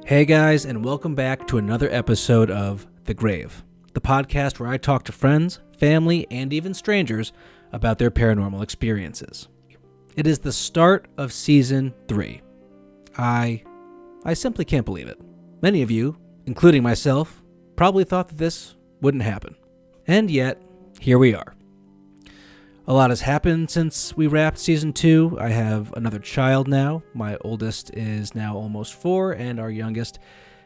Hey guys, and welcome back to another episode of The Grave, the podcast where I talk to friends, family, and even strangers about their paranormal experiences. It is the start of Season 3. I simply can't believe it. Many of you, including myself, probably thought that this wouldn't happen. And yet, here we are. A lot has happened since we wrapped Season 2. I have another child now. My oldest is now almost 4, and our youngest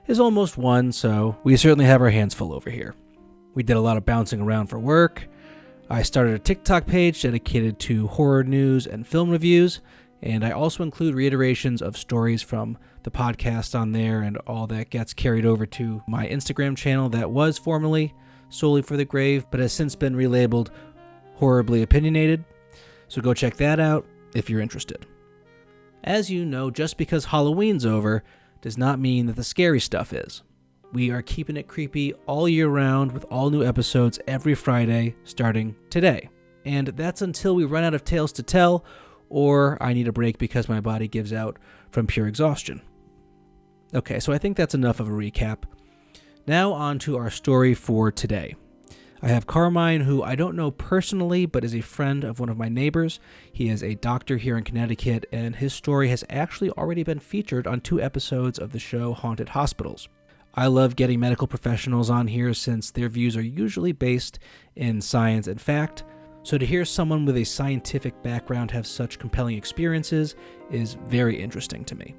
is almost 1, so we certainly have our hands full over here. We did a lot of bouncing around for work. I started a TikTok page dedicated to horror news and film reviews, and I also include reiterations of stories from the podcast on there, and all that gets carried over to my Instagram channel that was formerly solely for The Grave, but has since been relabeled Horribly Opinionated, so go check that out if you're interested. As you know, just because Halloween's over does not mean that the scary stuff is. We are keeping it creepy all year round with all new episodes every Friday starting today. And that's until we run out of tales to tell, or I need a break because my body gives out from pure exhaustion. Okay, so I think that's enough of a recap. Now on to our story for today. I have Carmine, who I don't know personally, but is a friend of one of my neighbors. He is a doctor here in Connecticut, and his story has actually already been featured on 2 episodes of the show Haunted Hospitals. I love getting medical professionals on here since their views are usually based in science and fact, so to hear someone with a scientific background have such compelling experiences is very interesting to me.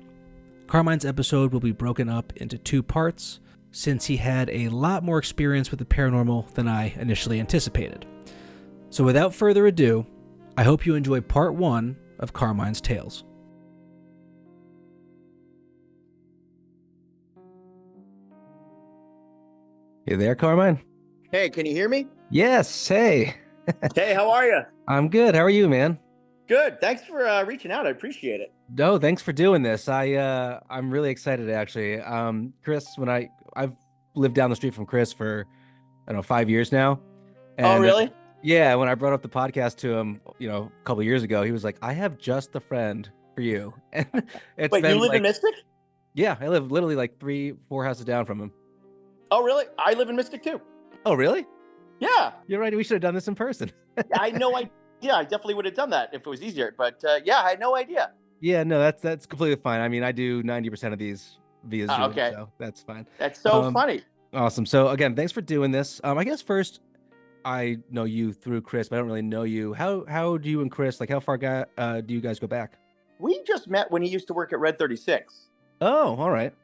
Carmine's episode will be broken up into 2 parts, since he had a lot more experience with the paranormal than I initially anticipated. So without further ado, I hope you enjoy part 1 of Carmine's Tales. You there, Carmine? Hey, can you hear me? Yes, hey. Hey, how are you? I'm good. How are you, man? Good. Thanks for reaching out. I appreciate it. No, thanks for doing this. I'm really excited actually. Chris, I've lived down the street from Chris for I don't know 5 years now. Oh, And really? yeah, when I brought up the podcast to him, a couple years ago, he was like, "I have just the friend for you." And it's Wait, you been live in Mystic? yeah, I live literally like 3-4 houses down from him. Oh, really? I live in Mystic too. Oh, really? Yeah. You're right. We should have done this in person. I had no idea. I definitely would have done that if it was easier. But yeah, I had no idea. Yeah, no, that's completely fine. I mean, I do 90% of these via Zoom, Okay. so that's fine. That's so funny. Awesome. So again, thanks for doing this. I guess first, I know you through Chris, but I don't really know you. How do you and Chris, like how far do you guys go back? We just met when he used to work at Red 36. Oh, all right.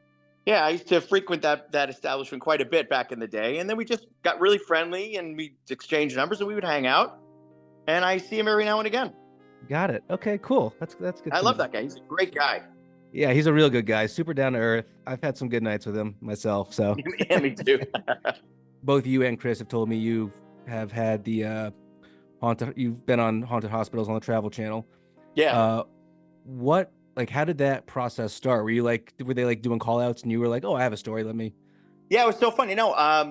Yeah, I used to frequent that establishment quite a bit back in the day. And then we just got really friendly and we exchanged numbers and we would hang out. And I see him every now and again. Got it. Okay, cool. That's good. I love that guy. He's a great guy. Yeah, he's a real good guy. Super down to earth. I've had some good nights with him myself. So Yeah, me too. both you and Chris have told me you have had the you've been on Haunted Hospitals on the Travel Channel. Yeah. How did that process start? Were they like doing call outs and you were like, "Oh, I have a story, let me." Yeah, it was so funny. I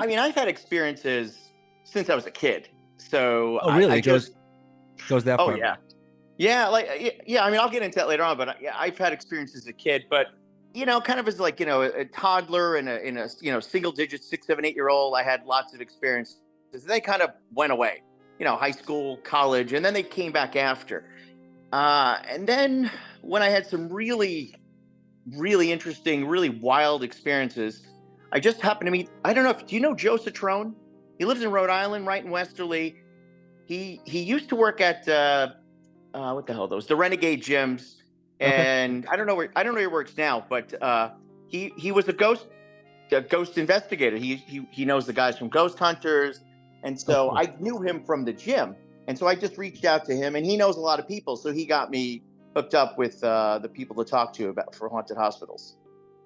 mean, I've had experiences since I was a kid. So oh, really? I Goes that far? Oh, yeah. Yeah, I mean, I'll get into that later on, but yeah, I've had experiences as a kid, but kind of as like, a toddler and a single digit 6, 7, 8-year-old, I had lots of experiences. They kind of went away, high school, college, and then they came back after. And then when I had some really, really interesting, really wild experiences, I just happened to meet, I don't know do you know Joe Citrone? He lives in Rhode Island, right in Westerly. He used to work at what the hell those the Renegade gyms, and I don't know where he works now, but he was a ghost investigator. He knows the guys from Ghost Hunters, and so cool. I knew him from the gym, and so I just reached out to him, and he knows a lot of people, so he got me hooked up with the people to talk to about for Haunted Hospitals.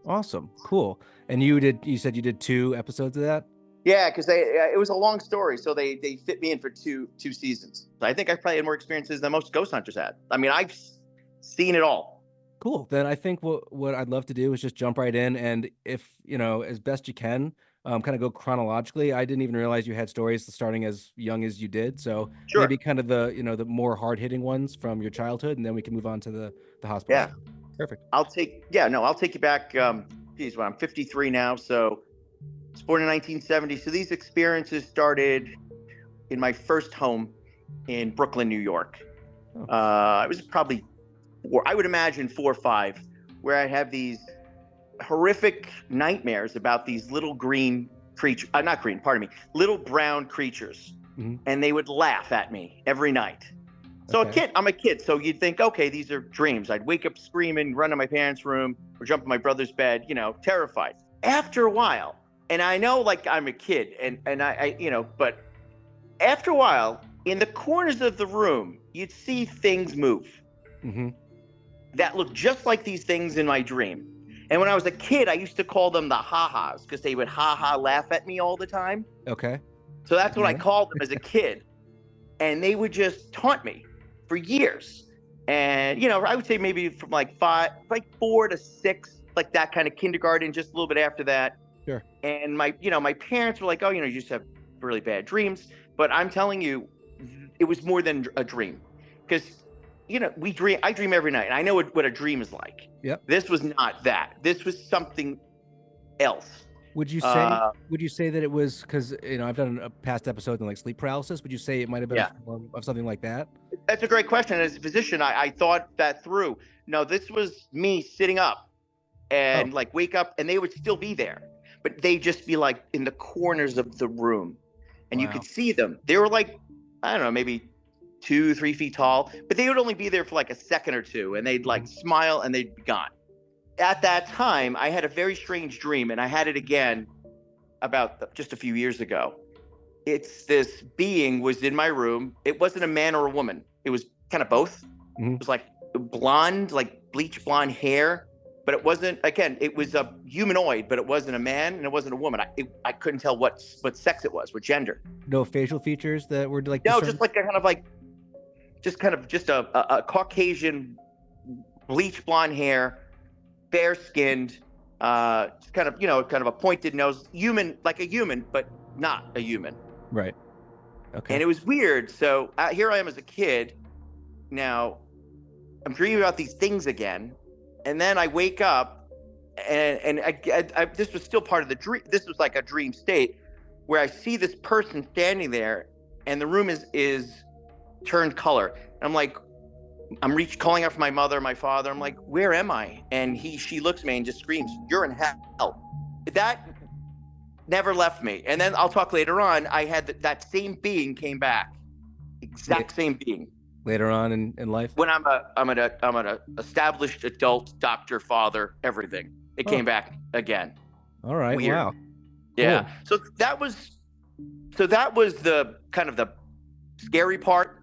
Awesome, cool. And you said you did 2 episodes of that? Yeah, because it was a long story, so they fit me in for two seasons. I think I probably had more experiences than most ghost hunters had. I mean, I've seen it all. Cool. Then I think what I'd love to do is just jump right in, and if as best you can, kind of go chronologically. I didn't even realize you had stories starting as young as you did, so Sure. maybe kind of the the more hard hitting ones from your childhood, and then we can move on to the hospital. Yeah. Perfect. I'll take you back. geez, well, I'm 53 now, so I was born in 1970. So these experiences started in my first home in Brooklyn, New York. I was probably I would imagine 4 or 5, where I have these horrific nightmares about these little green creatures, not green, pardon me, little brown creatures. Mm-hmm. And they would laugh at me every night. So I'm a kid. So you'd think, okay, these are dreams. I'd wake up screaming, run to my parents' room or jump in my brother's bed, terrified. After a while, and I know like I'm a kid and I but after a while, in the corners of the room, you'd see things move that look just like these things in my dream. And when I was a kid, I used to call them the ha-has because they would ha-ha laugh at me all the time. Okay. So that's what I called them as a kid. And they would just taunt me for years. And, I would say maybe from like 4 to 6, like that kind of kindergarten, just a little bit after that. Sure. And my parents were like, oh, you just have really bad dreams. But I'm telling you, it was more than a dream. Because, I dream every night. And I know what a dream is like. Yep. This was not that. This was something else. Would you say that it was because I've done a past episode on like sleep paralysis? Would you say it might have been a form of something like that? That's a great question. As a physician, I thought that through. No, this was me sitting up and like wake up, and they would still be there, but they'd just be like in the corners of the room, and you could see them. They were like, I don't know, maybe 2-3 feet tall, but they would only be there for like a second or two, and they'd like smile and they'd be gone. At that time, I had a very strange dream, and I had it again about just a few years ago. It's this being was in my room. It wasn't a man or a woman. It was kind of both. It was like blonde, like bleach blonde hair, but it wasn't, again, it was a humanoid, but it wasn't a man and it wasn't a woman. I couldn't tell what sex it was, what gender. No facial features that were like no, just like a Caucasian bleach blonde hair, fair skinned, just kind of a pointed nose, human, like a human, but not a human. Right. Okay. And it was weird. So here I am as a kid. Now I'm dreaming about these things again, and then I wake up, and I this was still part of the dream. This was like a dream state where I see this person standing there, and the room is turned color. And I'm like, calling out for my mother, my father. I'm like, where am I? And she looks at me and just screams, "You're in hell." That never left me. And then I'll talk later on. I had that same being came back, exact same being. Later on in life, when I'm an established adult, doctor, father, everything, it came back again. All right. Weird. Wow. Yeah. Cool. So that was the kind of the scary part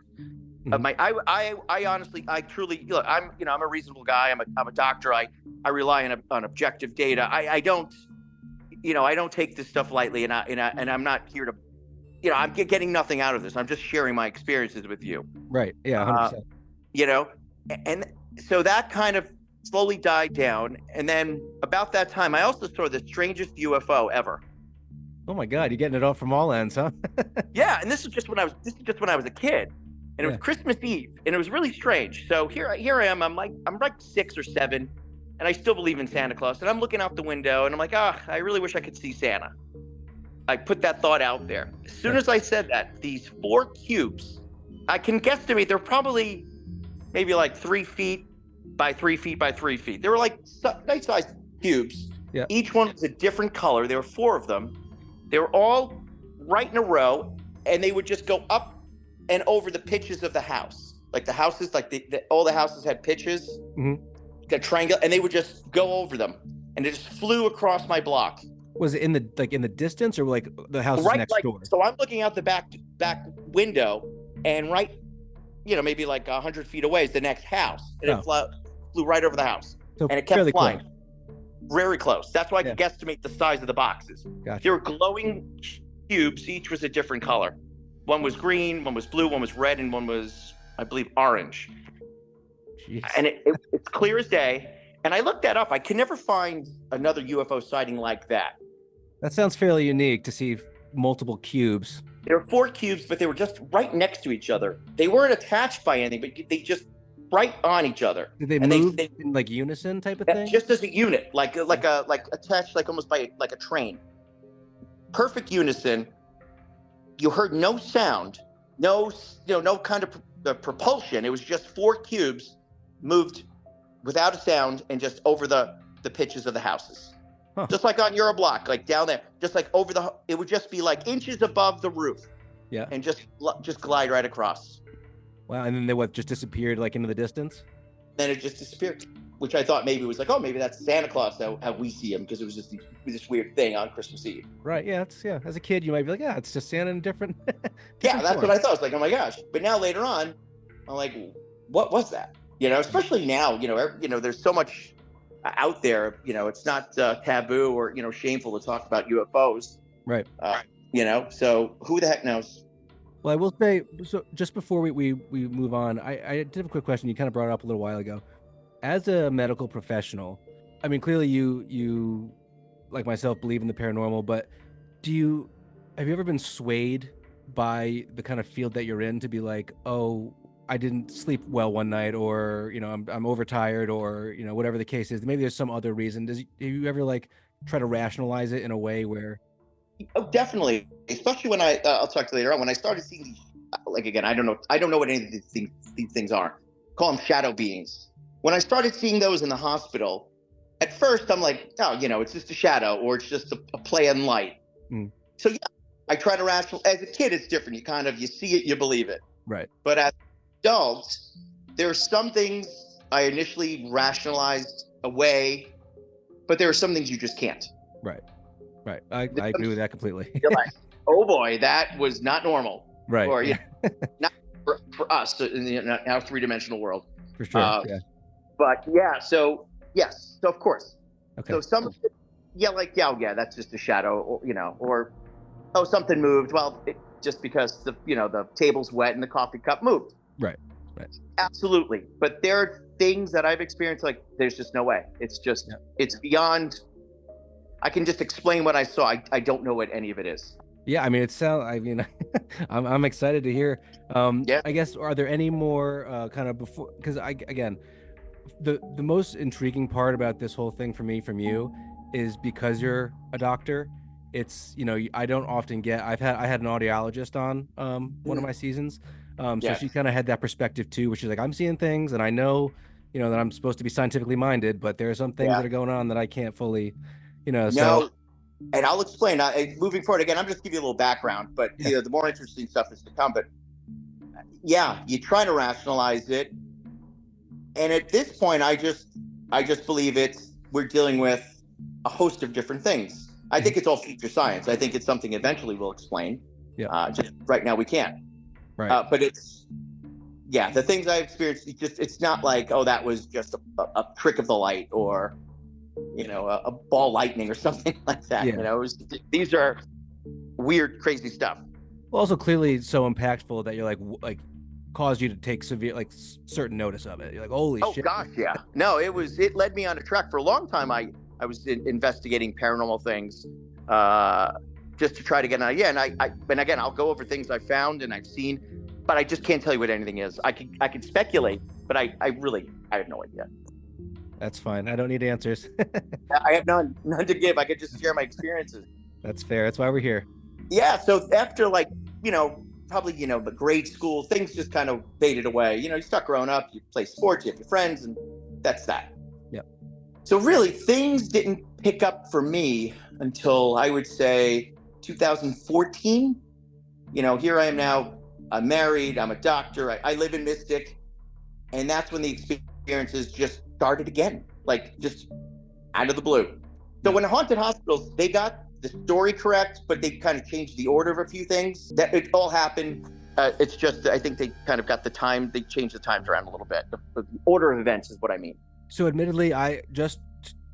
of my. I honestly, I truly look. I'm a reasonable guy. I'm a doctor. I rely on objective data. I don't take this stuff lightly, and I'm not here to. I'm getting nothing out of this. I'm just sharing my experiences with you. Right. Yeah. 100%. And so that kind of slowly died down. And then about that time, I also saw the strangest UFO ever. Oh my God, you're getting it all from all ends, huh? Yeah. And this is just when I was a kid, and it was Christmas Eve, and it was really strange. So here I am. I'm like 6 or 7, and I still believe in Santa Claus. And I'm looking out the window, and I'm like, I really wish I could see Santa. I put that thought out there. As soon as I said that, these 4 cubes, I can guesstimate they're probably maybe like 3 feet by 3 feet by 3 feet. They were like nice sized cubes. Yeah. Each one was a different color. There were 4 of them. They were all right in a row, and they would just go up and over the pitches of the house. Like the houses, like all the houses had pitches, a triangle, and they would just go over them, and it just flew across my block. Was it in the distance, or like the house is next door? So I'm looking out the back window, and maybe like 100 feet away is the next house, and it flew right over the house, so and it kept flying. Close. Very close. That's why I could guesstimate the size of the boxes. Gotcha. They were glowing cubes. Each was a different color. One was green, one was blue, one was red, and one was, I believe, orange. Jeez. And it's clear as day. And I looked that up. I can never find another UFO sighting like that. That sounds fairly unique to see multiple cubes. There were 4 cubes, but they were just right next to each other. They weren't attached by anything, but they just right on each other. Did they And move in like unison type of thing? just as a unit, like attached, like almost by like a train. Perfect unison. You heard no sound, no kind of propulsion. It was just four cubes moved without a sound and just over the pitches of the houses. Huh. Just like on your block, like down there, just like it would just be like inches above the roof. Yeah. And just glide right across. Wow. And then they just disappeared like into the distance? Then it just disappeared, which I thought maybe was like, oh, maybe that's Santa Claus, how we see him, because it was just this weird thing on Christmas Eve. Right. Yeah. As a kid, you might be like, yeah, it's just Santa in different. Yeah, that's what I thought. I was like, oh my gosh. But now later on, I'm like, what was that? Especially now, there's so much out there. It's not taboo or shameful to talk about UFOs. Right. So who the heck knows? Well, I will say, so just before we move on, I did have a quick question. You kind of brought it up a little while ago. As a medical professional, I mean, clearly you like myself believe in the paranormal, but have you ever been swayed by the kind of field that you're in to be like, oh, I didn't sleep well one night, or I'm overtired, or whatever the case is. Maybe there's some other reason. Have you ever like try to rationalize it in a way where? Oh, definitely. Especially when I'll talk to you later on. When I started seeing these, like again, I don't know what any of these things are. Call them shadow beings. When I started seeing those in the hospital, at first I'm like, oh, it's just a shadow, or it's just a play on light. Mm. So yeah, I try to rationalize. As a kid, it's different. You see it, you believe it. Right. But as adults, there are some things I initially rationalized away, but there are some things you just can't. Right. I agree with that completely. You're like, oh boy, that was not normal. Right. Or not for us in our three-dimensional world. For sure. Yeah. But yeah, so yes, so of course. Okay. So some, yeah, that's just a shadow, or oh, something moved. Well, just because the table's wet and the coffee cup moved. Right. Absolutely. But there are things that I've experienced, like there's just no way. It's just, it's beyond. I can just explain what I saw. I don't know what any of it is. Yeah, I mean, I'm excited to hear. I guess, are there any more kind of before? Because the most intriguing part about this whole thing for me from you is because you're a doctor. It's I don't often get. I had an audiologist on one of my seasons, so she kind of had that perspective too, which is like, I'm seeing things, and I know that I'm supposed to be scientifically minded, but there are some things that are going on that I can't fully. No, so, and I'll explain. Moving forward, again, I'm just give you a little background, but the more interesting stuff is to come. But yeah, you try to rationalize it, and at this point, I just believe we're dealing with a host of different things. I think it's all future science. I think it's something eventually we'll explain. Yeah. Just right now we can't. Right. But the things I've experienced, it's not like, oh, that was just a trick of the light, or a ball lightning or something like that. These are weird, crazy stuff. Well, also clearly so impactful that you're like caused you to take severe, like certain notice of it. You're like, holy shit. Oh gosh, yeah. No, it led me on a track for a long time. I was investigating paranormal things, just to try to get an idea. And again, I'll go over things I've found and I've seen, but I just can't tell you what anything is. I could speculate, but I have no idea. That's fine. I don't need answers. I have none to give. I could just share my experiences. That's fair. That's why we're here. Yeah. So after probably, the grade school, things just kind of faded away. You start growing up, you play sports, you have your friends, and that's that. Yeah. So really, things didn't pick up for me until I would say 2014. Here I am now. I'm married. I'm a doctor. I live in Mystic. And that's when the experiences just started again, like just out of the blue. So when Haunted Hospitals, they got the story correct, but they kind of changed the order of a few things. That it all happened. It's just, I think they kind of got the time. They changed the times around a little bit. The order of events is what I mean. So admittedly, I just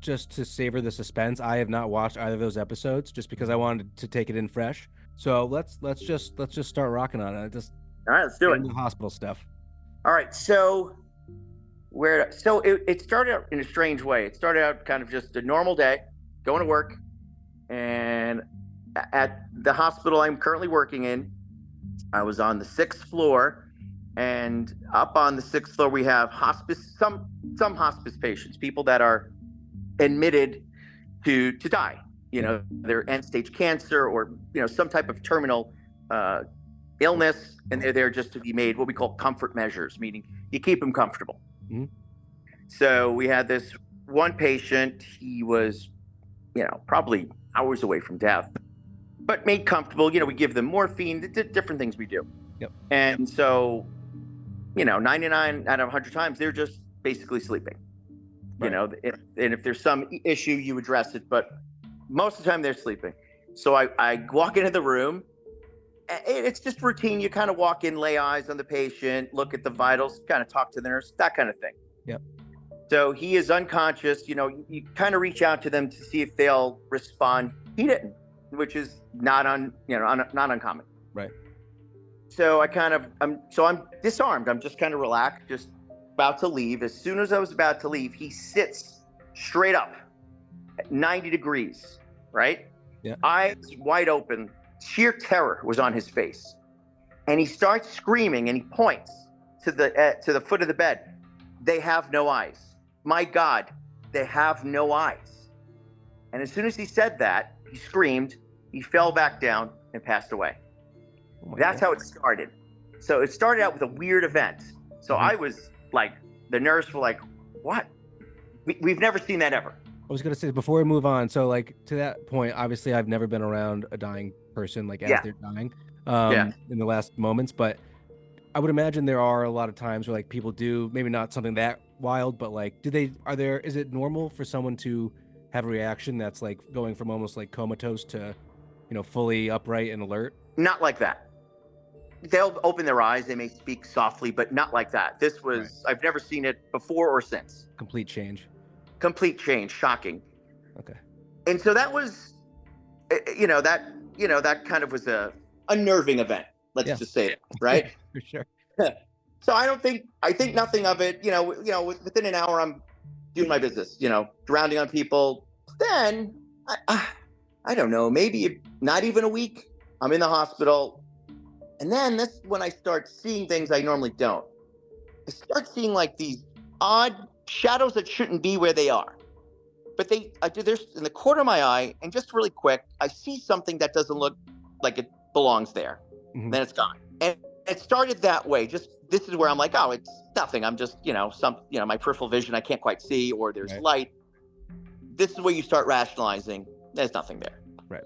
to savor the suspense, I have not watched either of those episodes just because I wanted to take it in fresh. So let's just start rocking on it. All right, let's do it. The hospital stuff. All right, so it started out in a strange way. It started out kind of just a normal day, going to work, and at the hospital I'm currently working in, I was on the 6th floor, And up on the 6th floor, we have hospice, some hospice patients, people that are admitted to die. They're end stage cancer or some type of terminal illness, and they're there just to be made what we call comfort measures, meaning you keep them comfortable. Mhm. So we had this one patient. He was, probably hours away from death, but made comfortable. We give them morphine, different things we do. Yep. And so, 99 out of 100 times, they're just basically sleeping. Right. And if there's some issue, you address it, but most of the time they're sleeping. So I walk into the room. It's just routine. You kind of walk in, lay eyes on the patient, look at the vitals, kind of talk to the nurse, that kind of thing. Yep. So he is unconscious. You kind of reach out to them to see if they'll respond. He didn't, which is not uncommon. Right. So I'm disarmed. I'm just kind of relaxed, just about to leave. As soon as I was about to leave, he sits straight up at 90 degrees, right? Yeah. Eyes wide open. Sheer terror was on his face. And he starts screaming and he points to the foot of the bed. They have no eyes. My God, they have no eyes. And as soon as he said that, he screamed, he fell back down and passed away. Oh That's how it started. So it started out with a weird event. So I was like, the nurse were like, what? We've never seen that ever. I was going to say, before we move on, so like to that point, obviously I've never been around a dying person like as they're dying in the last moments, but I would imagine there are a lot of times where like people do, maybe not something that wild, but like, is it normal for someone to have a reaction that's like going from almost like comatose to, fully upright and alert? Not like that. They'll open their eyes, they may speak softly, but not like that. This was, I've never seen it before or since. Complete change, shocking. Okay. And so that was, that kind of was a unnerving event. Let's just say it, right? For sure. So I think nothing of it, within an hour, I'm doing my business, drowning on people. Then I don't know, maybe not even a week, I'm in the hospital. And then that's when I start seeing things I normally don't. I start seeing like these odd shadows that shouldn't be where they are. But there's in the corner of my eye, and just really quick, I see something that doesn't look like it belongs there. Mm-hmm. Then it's gone. And it started that way. This is where I'm like, oh, it's nothing. I'm just, my peripheral vision, I can't quite see, or there's light. This is where you start rationalizing. There's nothing there. Right.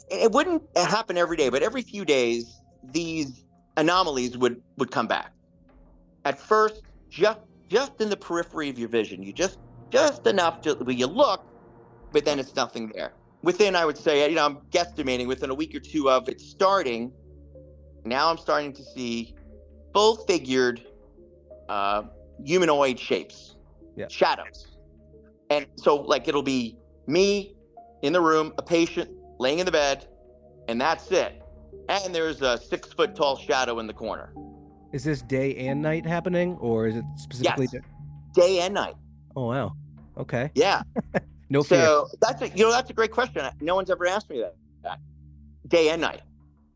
It wouldn't happen every day, but every few days, these anomalies would come back. At first, just in the periphery of your vision, you just enough to where you look, but then it's nothing there. Within, I would say, I'm guesstimating within a week or two of it starting. Now I'm starting to see full-figured humanoid shapes, shadows. And so like it'll be me in the room, a patient laying in the bed, and that's it. And there's a 6-foot tall shadow in the corner. Is this day and night happening, or is it specifically day and night? Oh wow. Okay. Yeah. No fear. So that's a great question. No one's ever asked me that. Day and night.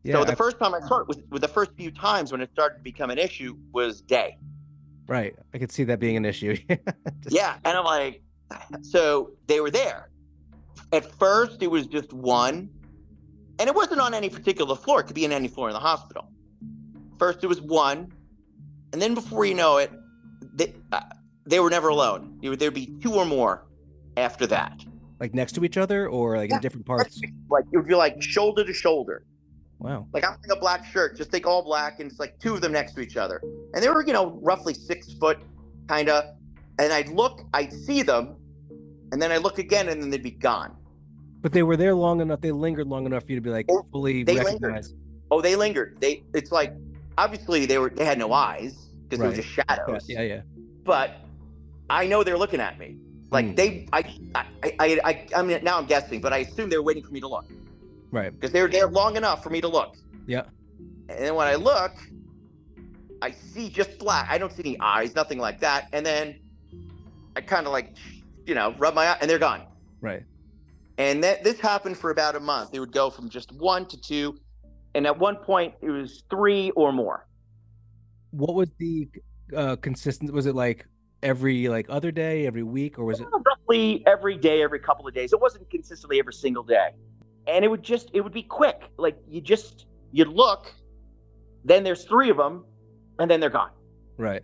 Yeah, so the first time I saw it with the first few times when it started to become an issue was day. Right. I could see that being an issue. Yeah. And I'm like, so they were there. At first it was just one, and it wasn't on any particular floor. It could be on any floor in the hospital. First it was one, and then before you know it, they were never alone. There'd be two or more after that. Like next to each other, or like in different parts? Like it would be like shoulder to shoulder. Wow. Like I'm wearing a black shirt, just think all black, and it's like two of them next to each other. And they were, roughly 6 foot, kind of. And I'd see them, and then I look again, and then they'd be gone. But they were there long enough, they lingered long enough for you to be like fully recognized. Oh, they lingered. It's like, obviously they had no eyes, because they were just shadows. Yeah. But I know they're looking at me. Like I mean, now I'm guessing, but I assume they were waiting for me to look. Right. Because they were there long enough for me to look. Yeah. And then when I look, I see just black. I don't see any eyes, nothing like that. And then I kind of like, rub my eye, and they're gone. Right. And this happened for about a month. It would go from just 1 to 2. And at one point, it was 3 or more. What was the consistent? Was it like every like other day, every week, or was it? Roughly every day, every couple of days. It wasn't consistently every single day. And it would be quick. Like you'd look, then there's three of them, and then they're gone. Right.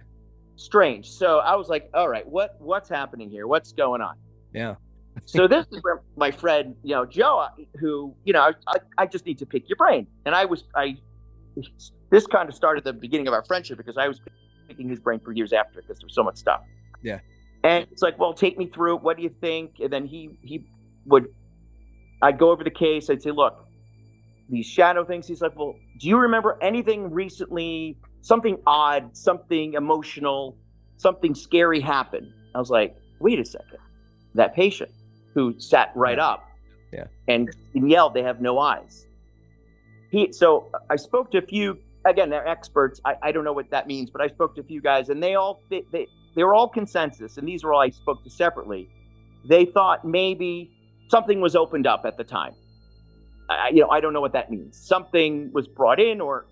Strange. So I was like, all right, what's happening here? What's going on? Yeah. So this is where my friend, Joe, who, I just need to pick your brain. And this kind of started the beginning of our friendship because I was picking his brain for years after because there was so much stuff. Yeah. And it's like, well, take me through it. What do you think? And then I'd go over the case. I'd say, look, these shadow things. He's like, well, do you remember anything recently, something odd, something emotional, something scary happened? I was like, wait a second. That patient who sat right up and yelled, they have no eyes. So I spoke to a few, again, they're experts. I don't know what that means, but I spoke to a few guys and they were all consensus. And these were all I spoke to separately. They thought maybe something was opened up at the time. I don't know what that means. Something was brought in, or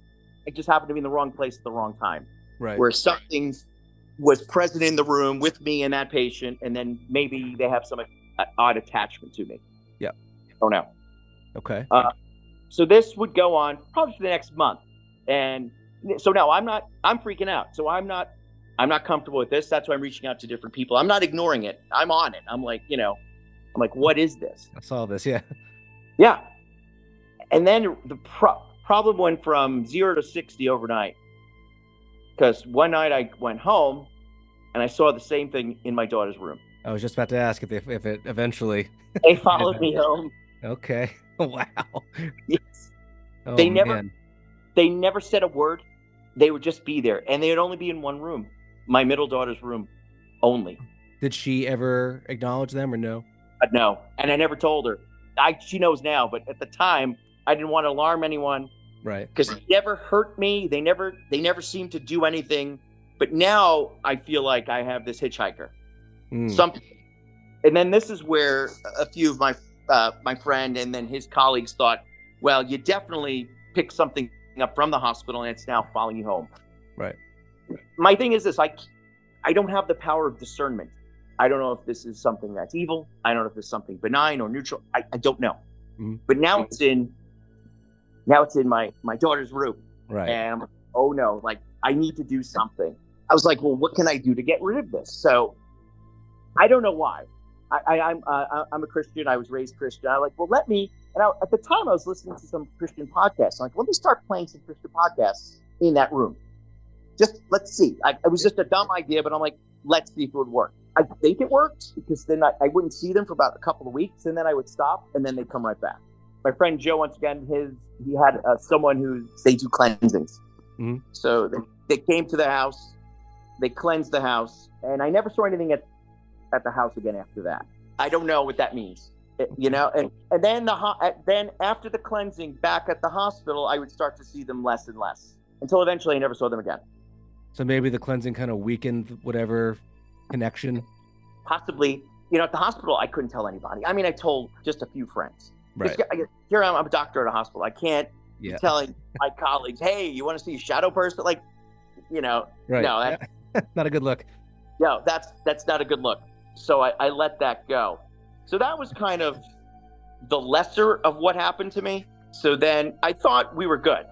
it just happened to be in the wrong place at the wrong time. Right. Where something was present in the room with me and that patient, and then maybe they have some odd attachment to me. Yeah. I don't know. Okay. So this would go on probably for the next month. And so now I'm freaking out. So I'm not comfortable with this. That's why I'm reaching out to different people. I'm not ignoring it. I'm on it. I'm like, what is this? I saw this. Yeah. Yeah. And then the problem went from 0 to 60 overnight. Because one night I went home and I saw the same thing in my daughter's room. I was just about to ask if it eventually. They followed me home. Okay. Wow. Yes. Oh, They never said a word. They would just be there, and they would only be in one room, my middle daughter's room, only. Did she ever acknowledge them or no? No, and I never told her. She knows now, but at the time, I didn't want to alarm anyone. Right. Because they never hurt me. They never seemed to do anything. But now I feel like I have this hitchhiker. Something. And then this is where a few of my friend and then his colleagues thought, well, you definitely picked something up from the hospital and it's now following you home. Right. My thing is this, I don't have the power of discernment. I don't know if this is something that's evil. I don't know if it's something benign or neutral. I don't know. Mm-hmm. But now it's in my daughter's room. Right. And I'm like, oh no, like I need to do something. I was like, well, what can I do to get rid of this? So I don't know why. I'm a Christian. I was raised Christian. I'm like, well, at the time I was listening to some Christian podcasts. I'm like, let me start playing some Christian podcasts in that room. Just let's see. It was just a dumb idea, but I'm like, let's see if it would work. I think it worked because then I wouldn't see them for about a couple of weeks, and then I would stop, and then they'd come right back. My friend Joe, once again, he had someone they do cleansings. Mm-hmm. So they came to the house, they cleansed the house, and I never saw anything at the house again after that. I don't know what that means, and then then after the cleansing back at the hospital, I would start to see them less and less until eventually I never saw them again. So maybe the cleansing kind of weakened whatever connection. Possibly, at the hospital, I couldn't tell anybody. I mean, I told just a few friends. Right. Here I'm a doctor at a hospital. I can't be telling my colleagues, hey, you want to see a shadow person? Like, right. No, not a good look. No, that's not a good look. So I let that go. So that was kind of the lesser of what happened to me. So then I thought we were good,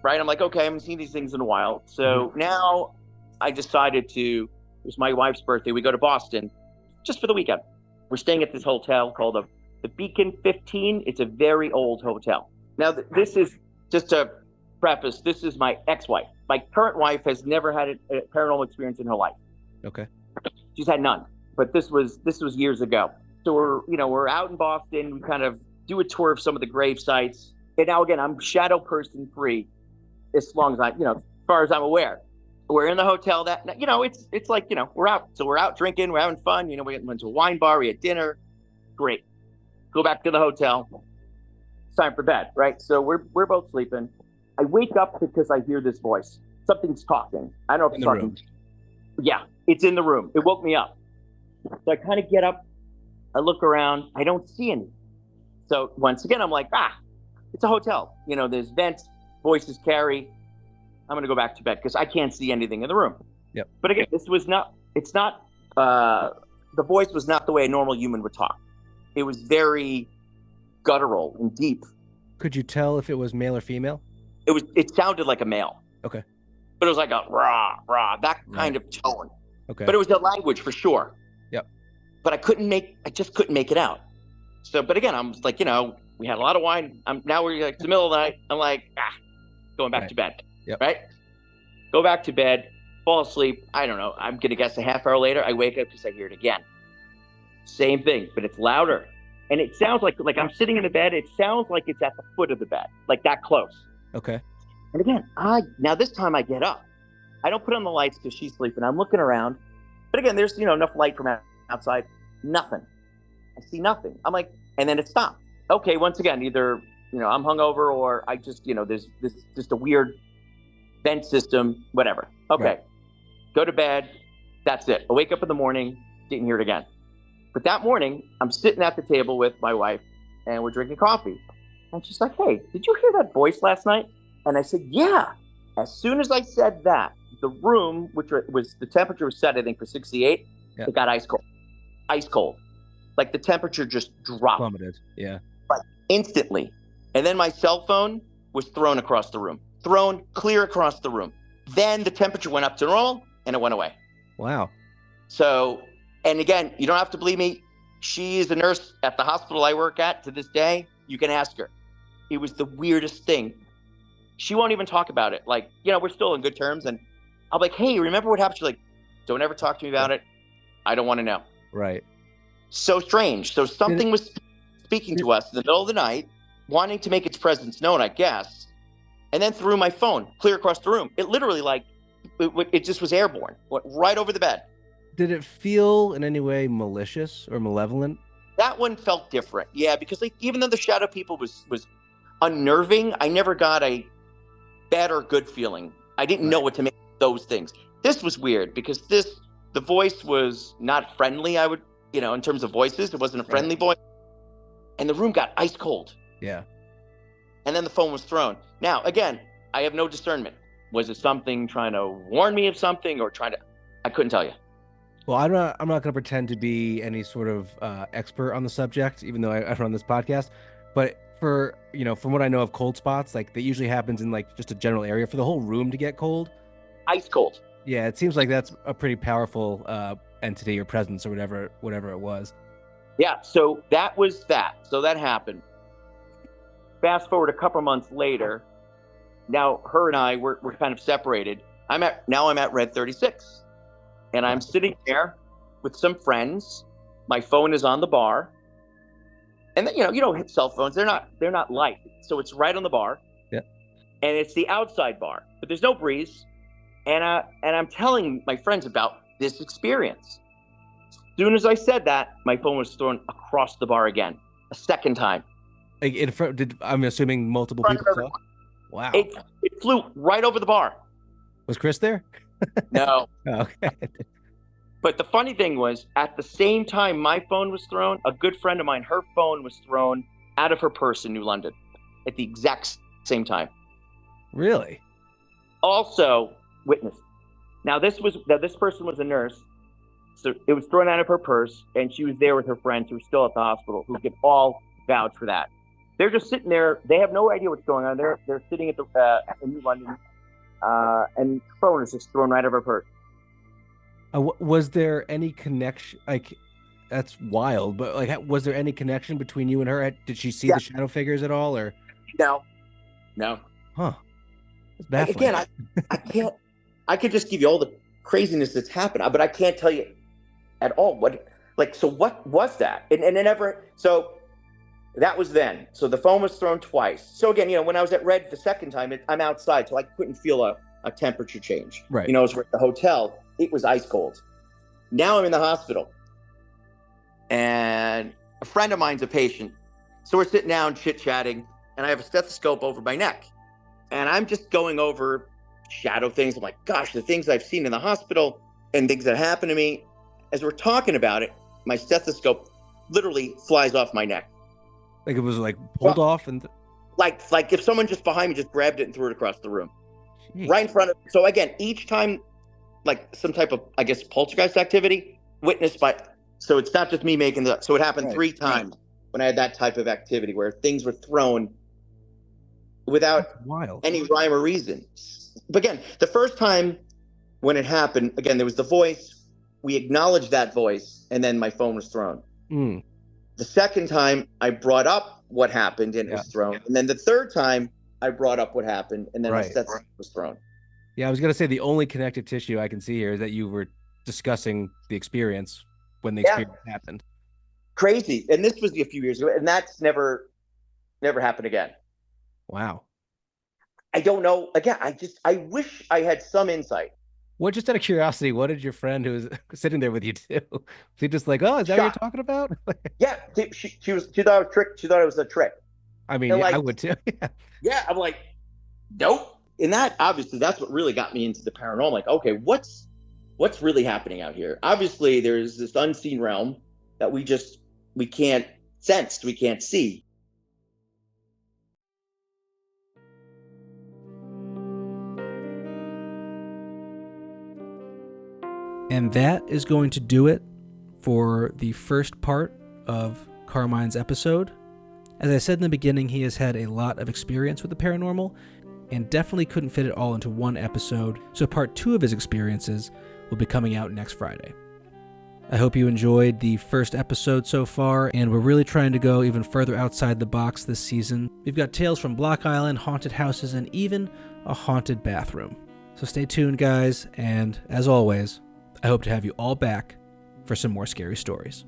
right? I'm like, okay, I haven't seen these things in a while. So now I decided it was my wife's birthday. We go to Boston just for the weekend. We're staying at this hotel called the Beacon 15. It's a very old hotel. Now, this is just to preface, this is my ex-wife. My current wife has never had a paranormal experience in her life. Okay. She's had none, but this was years ago. So we're out in Boston. We kind of do a tour of some of the grave sites. And now again, I'm shadow person free as long as as far as I'm aware. We're in the hotel that, it's like, we're out. So we're out drinking, we're having fun. We went to a wine bar, we had dinner. Great. Go back to the hotel. It's time for bed, right? So we're both sleeping. I wake up because I hear this voice. Something's talking. I don't know if it's talking. Room. Yeah, it's in the room. It woke me up. So I kind of get up. I look around. I don't see any. So once again, I'm like, it's a hotel. There's vents, voices carry. I'm going to go back to bed because I can't see anything in the room. Yep. But again, the voice was not the way a normal human would talk. It was very guttural and deep. Could you tell if it was male or female? It sounded like a male. Okay. But it was like a rah, rah, that kind of tone. Okay. But it was a language for sure. Yep. But I just couldn't make it out. So, but again, I'm like, we had a lot of wine. Now we're like, it's the middle of the night. I'm like, going back to bed. Yep. Right? Go back to bed, fall asleep. I don't know. I'm going to guess a half hour later, I wake up because I hear it again. Same thing, but it's louder. And it sounds like I'm sitting in the bed. It sounds like it's at the foot of the bed, like that close. Okay. And again, now this time I get up. I don't put on the lights because she's sleeping. I'm looking around. But again, there's, enough light from outside. Nothing. I see nothing. I'm like, and then it stopped. Okay, once again, either, I'm hungover or I just, there's just a weird vent system, whatever. Okay. Right. Go to bed. That's it. I wake up in the morning, didn't hear it again. But that morning, I'm sitting at the table with my wife and we're drinking coffee. And she's like, hey, did you hear that voice last night? And I said, yeah. As soon as I said that, the room, which was the temperature was set, I think, for 68, It got ice cold. Ice cold. Like the temperature just dropped. Plummeted. Yeah. Like instantly. And then my cell phone was thrown across the room. Thrown clear across the room. Then the temperature went up to normal and it went away. Wow. So, and again, you don't have to believe me. She is a nurse at the hospital I work at to this day. You can ask her. It was the weirdest thing. She won't even talk about it. Like, we're still in good terms. And I'll be like, hey, remember what happened? She's like, don't ever talk to me about it. I don't want to know. Right. So strange. So something was speaking to us in the middle of the night, wanting to make its presence known, I guess. And then threw my phone clear across the room. It literally it just was airborne. Went right over the bed. Did it feel in any way malicious or malevolent? That one felt different. Yeah, because even though the shadow people was unnerving, I never got a bad or good feeling. I didn't know what to make of those things. This was weird because the voice was not friendly, I would, in terms of voices. It wasn't a friendly voice. And the room got ice cold. Yeah. And then the phone was thrown. Now, again, I have no discernment. Was it something trying to warn me of something or I couldn't tell you. Well, I'm not going to pretend to be any sort of expert on the subject, even though I run this podcast. But from what I know of cold spots, like that usually happens in like just a general area for the whole room to get cold. Ice cold. Yeah, it seems like that's a pretty powerful entity or presence or whatever it was. Yeah, so that was that. So that happened. Fast forward a couple months later. Now her and I we're kind of separated. I'm at Red 36. And I'm sitting there with some friends. My phone is on the bar. And then, you don't hit cell phones. They're not light. So it's right on the bar. Yeah. And it's the outside bar, but there's no breeze. And I'm telling my friends about this experience. As soon as I said that, my phone was thrown across the bar again, a second time. Like I'm assuming multiple people saw? Wow. It flew right over the bar. Was Chris there? No. Okay. But the funny thing was, at the same time my phone was thrown, a good friend of mine, her phone was thrown out of her purse in New London at the exact same time. Really? Also witnessed. Now this person was a nurse, so it was thrown out of her purse, and she was there with her friends who were still at the hospital, who could all vouch for that. They're just sitting there. They have no idea what's going on. They're sitting at in New London. And phone is just thrown right over her purse. Was there any connection? Like, that's wild. But was there any connection between you and her? Did she see the shadow figures at all, or no? Huh? That's baffling. Again, I can't. I could just give you all the craziness that's happened, but I can't tell you at all what. So what was that? And it never. So that was then. So the phone was thrown twice. So again, when I was at Red the second time, I'm outside, so I couldn't feel a temperature change. Right. I was at the hotel. It was ice cold. Now I'm in the hospital. And a friend of mine's a patient. So we're sitting down chit-chatting, and I have a stethoscope over my neck. And I'm just going over shadow things. I'm like, gosh, the things I've seen in the hospital and things that happened to me. As we're talking about it, my stethoscope literally flies off my neck. Like it was pulled off and like if someone just behind me just grabbed it and threw it across the room. right in front of. So again, each time, like some type of, I guess, poltergeist activity witnessed by. So it's not just me making the. So it happened 3 times when I had that type of activity where things were thrown without any rhyme or reason. But again, the first time when it happened, again, there was the voice. We acknowledged that voice, and then my phone was thrown. The second time, I brought up what happened, and it was thrown. And then the third time, I brought up what happened, and then my set was thrown. Yeah, I was going to say the only connective tissue I can see here is that you were discussing the experience when the experience happened. Crazy. And this was a few years ago, and that's never happened again. Wow. I don't know. Again, I wish I had some insight. Well, just out of curiosity, what did your friend who was sitting there with you do? Was he just like, oh, is that what you're talking about? Yeah, she thought it was a trick. She thought it was a trick. I mean, I would too. Yeah, I'm like, nope. And that, obviously, that's what really got me into the paranormal. Like, okay, what's really happening out here? Obviously, there's this unseen realm that we can't sense, we can't see. And that is going to do it for the first part of Carmine's episode. As I said in the beginning, he has had a lot of experience with the paranormal and definitely couldn't fit it all into one episode, so part 2 of his experiences will be coming out next Friday. I hope you enjoyed the first episode so far, and we're really trying to go even further outside the box this season. We've got tales from Block Island, haunted houses, and even a haunted bathroom. So stay tuned, guys, and as always, I hope to have you all back for some more scary stories.